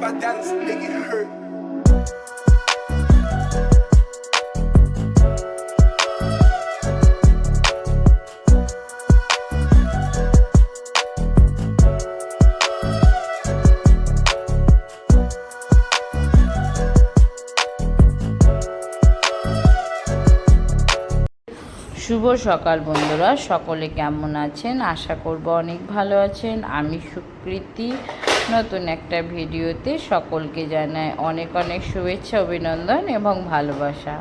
my dance, make it hurt. শুভ সকাল বন্ধুরা, সকলে কেমন আছেন? আশা করব অনেক ভালো আছেন। আমি সুকৃতি নতুন একটা ভিডিওতে সকলকে জানাই অনেক অনেক শুভেচ্ছা, অভিনন্দন এবং ভালোবাসা।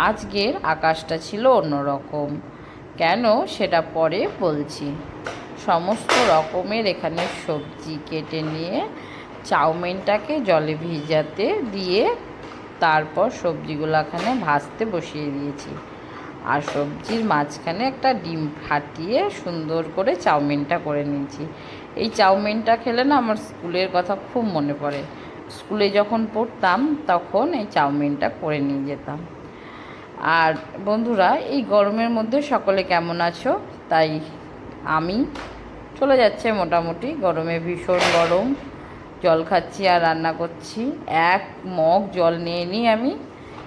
আজকের আকাশটা ছিল অন্যরকম, কেন সেটা পরে বলছি। সমস্ত রকমের এখানে সবজি কেটে নিয়ে চাউমিনটাকে জলে ভিজাতে দিয়ে তারপর সবজিগুলো এখানে ভাজতে বসিয়ে দিয়েছি। আর সবজির মাঝখানে একটা ডিম ফাটিয়ে সুন্দর করে চাউমিনটা করে নিয়েছি। এই চাউমিনটা খেলে না আমার স্কুলের কথা খুব মনে পড়ে। স্কুলে যখন পড়তাম তখন এই চাউমিনটা করে নিয়ে যেতাম। আর বন্ধুরা, এই গরমের মধ্যে সকলে কেমন আছো? তাই আমি চলে যাচ্ছে মোটামুটি, গরমে ভীষণ গরম, জল খাচ্ছি আর রান্না করছি। এক মগ জল নিয়ে আমি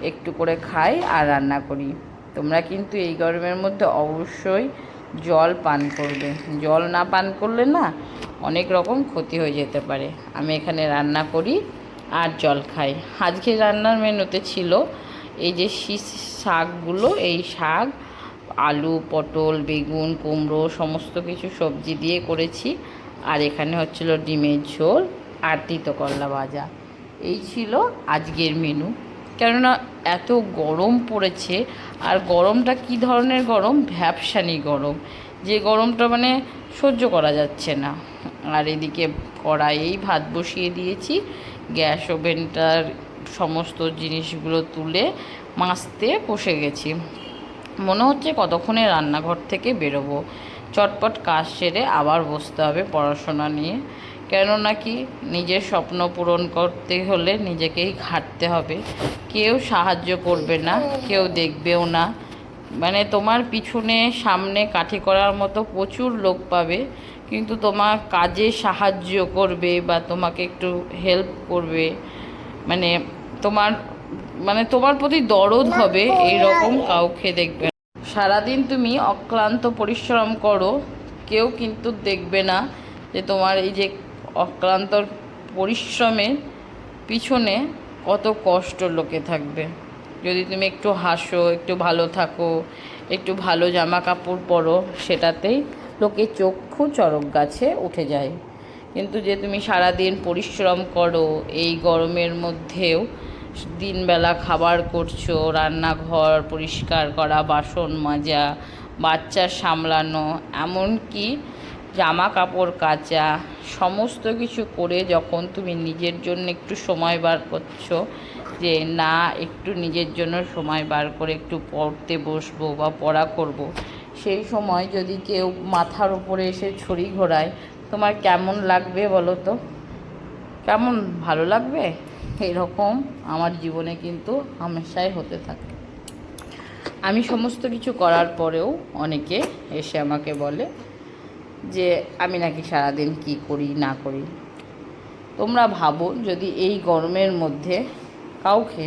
একটু করে খাই আর রান্না করি। তোমরা কিন্তু এই গরমের মধ্যে অবশ্যই জল পান করবে। জল না পান করলে না অনেক রকম ক্ষতি হয়ে যেতে পারে। আমি এখানে রান্না করি আর জল খাই। আজকে রান্নার মেনুতে ছিল এই যে শাকগুলো, এই শাক, আলু, পটল, বেগুন, কুমড়ো সমস্ত কিছু সবজি দিয়ে করেছি। আর এখানে হচ্ছিল ডিমের ঝোল আর তিতো করলা ভাজা। এই ছিল আজকের মেনু। কেননা এত গরম পড়েছে, আর গরমটা কি ধরনের গরম, ভ্যাপসানি গরম, যে গরমটা মানে সহ্য করা যাচ্ছে না। আর এদিকে কড়াইয়েই ভাত বসিয়ে দিয়েছি, গ্যাস ওভেনটার সমস্ত জিনিসগুলো তুলে মাজতে বসে গেছি। মনে হচ্ছে কতক্ষণে রান্নাঘর থেকে বেরোবো। চটপট কাজ সেরে আবার বসতে হবে পড়াশোনা নিয়ে। কেননা কি, নিজের স্বপ্ন পূরণ করতে হলে নিজেকেই খাটতে হবে। কেউ সাহায্য করবে না, কেউ দেখবেও না। মানে তোমার পিছনে সামনে কাঠি করার মতো প্রচুর লোক পাবে, কিন্তু তোমার কাজে সাহায্য করবে বা তোমাকে একটু হেল্প করবে, মানে তোমার প্রতি দরদ হবে, এই রকম কাউকে দেখবে না। সারাদিন তুমি অক্লান্ত পরিশ্রম করো, কেউ কিন্তু দেখবে না যে তোমার এই যে অক্লান্ত পরিশ্রমের পিছনে কত কষ্ট লোকে থাকবে। যদি তুমি একটু হাসো, একটু ভালো থাকো, একটু ভালো জামা কাপড় পরো, সেটাতেই লোকে চক্ষু চড়ক গাছে উঠে যায়। কিন্তু যে তুমি সারাদিন পরিশ্রম করো, এই গরমের মধ্যেও দিনবেলা খাবার করছো, রান্নাঘর পরিষ্কার করা, বাসন মাজা, বাচ্চা সামলানো, এমনকি জামা কাপড় কাচা, সমস্ত কিছু করে যখন তুমি নিজের জন্য একটু সময় বার করছো, যে না একটু নিজের জন্য সময় বার করে একটু পড়তে বসবো বা পড়া করব, সেই সময় যদি কেউ মাথার উপরে এসে ছড়ি ঘোরায়, তোমার কেমন লাগবে বলো তো? কেমন ভালো লাগবে? এরকম আমার জীবনে কিন্তু হামেশাই হতে থাকে। আমি সমস্ত কিছু করার পরেও অনেকে এসে আমাকে বলে যে আমি নাকি সারাদিন কি করি না করি। তোমরা ভাবো, যদি এই গরমের মধ্যে কাউকে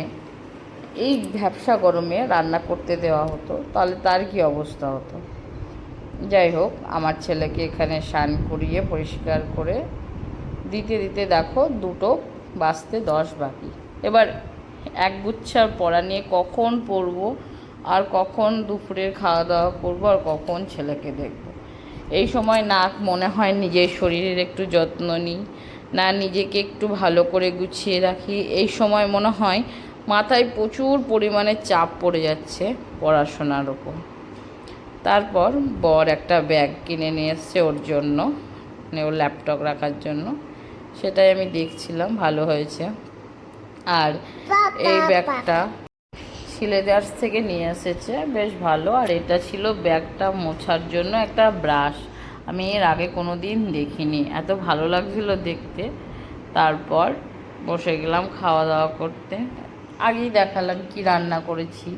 এই ভ্যাপসা গরমে রান্না করতে দেওয়া হতো, তাহলে তার কি অবস্থা হতো। যাই হোক, আমার ছেলেকে এখানে স্নান করিয়ে পরিষ্কার করে দিতে দিতে দেখো 2:10 বাকি। এবার একগুচ্ছার পড়া নিয়ে কখন পড়বো, আর কখন দুপুরের খাওয়া দাওয়া করবো, আর কখন ছেলেকে দেখবো। এই সময় না মনে হয় নিজের শরীরের একটু যত্ন নিই, না নিজেকে একটু ভালো করে গুছিয়ে রাখি। এই সময় মনে হয় মাথায় প্রচুর পরিমাণে চাপ পড়ে যাচ্ছে পড়াশোনার ওপর। তারপর বর একটা ব্যাগ কিনে নিয়ে এসছে ওর জন্য, মানে ওর ল্যাপটপ রাখার জন্য। সেটাই আমি দেখছিলাম, ভালো হয়েছে। আর এই ব্যাগটা সিলেদার্স থেকে নিয়ে এসেছে, বেশ ভালো। আর এটা ছিল ব্যাগটা মোছার জন্য একটা ব্রাশ, আমি এর আগে কোনো দিন দেখিনি, এত ভালো লাগছিল দেখতে। তারপর বসে গেলাম খাওয়া দাওয়া করতে। আগেই দেখালাম কি রান্না করেছি।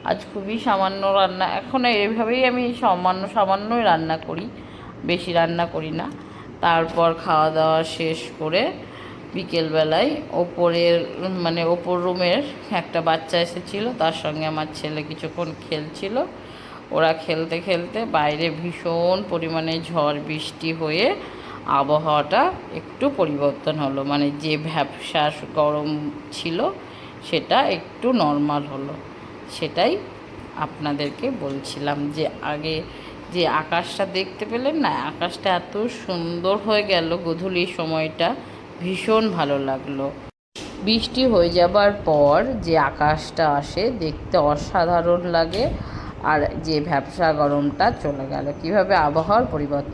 আজ খুবই সামান্য রান্না, এখন এইভাবেই আমি সামান্যই রান্না করি, বেশি রান্না করি না। তারপর খাওয়া দাওয়া শেষ করে বিকেলবেলায় ওপরের মানে ওপর রুমের একটা বাচ্চা এসেছিলো, তার সঙ্গে আমার ছেলে কিছুক্ষণ খেলছিল। ওরা খেলতে খেলতে বাইরে ভীষণ পরিমাণে ঝড় বৃষ্টি হয়ে আবহাওয়াটা একটু পরিবর্তন হলো, মানে যে ভ্যাপসা গরম ছিল সেটা একটু নর্মাল হলো। সেটাই আপনাদেরকে বলছিলাম যে আগে যে আকাশটা দেখতে পেলেন না, আকাশটা এত সুন্দর হয়ে গেল গোধূলির সময়টা, ভীষণ ভালো লাগলো। বৃষ্টি হয়ে যাবার পর যে আকাশটা আসে দেখতে অসাধারণ লাগে, আর যে ভ্যাপসা গরমটা চলে গেল, কীভাবে আবহাওয়ার পরিবর্তন।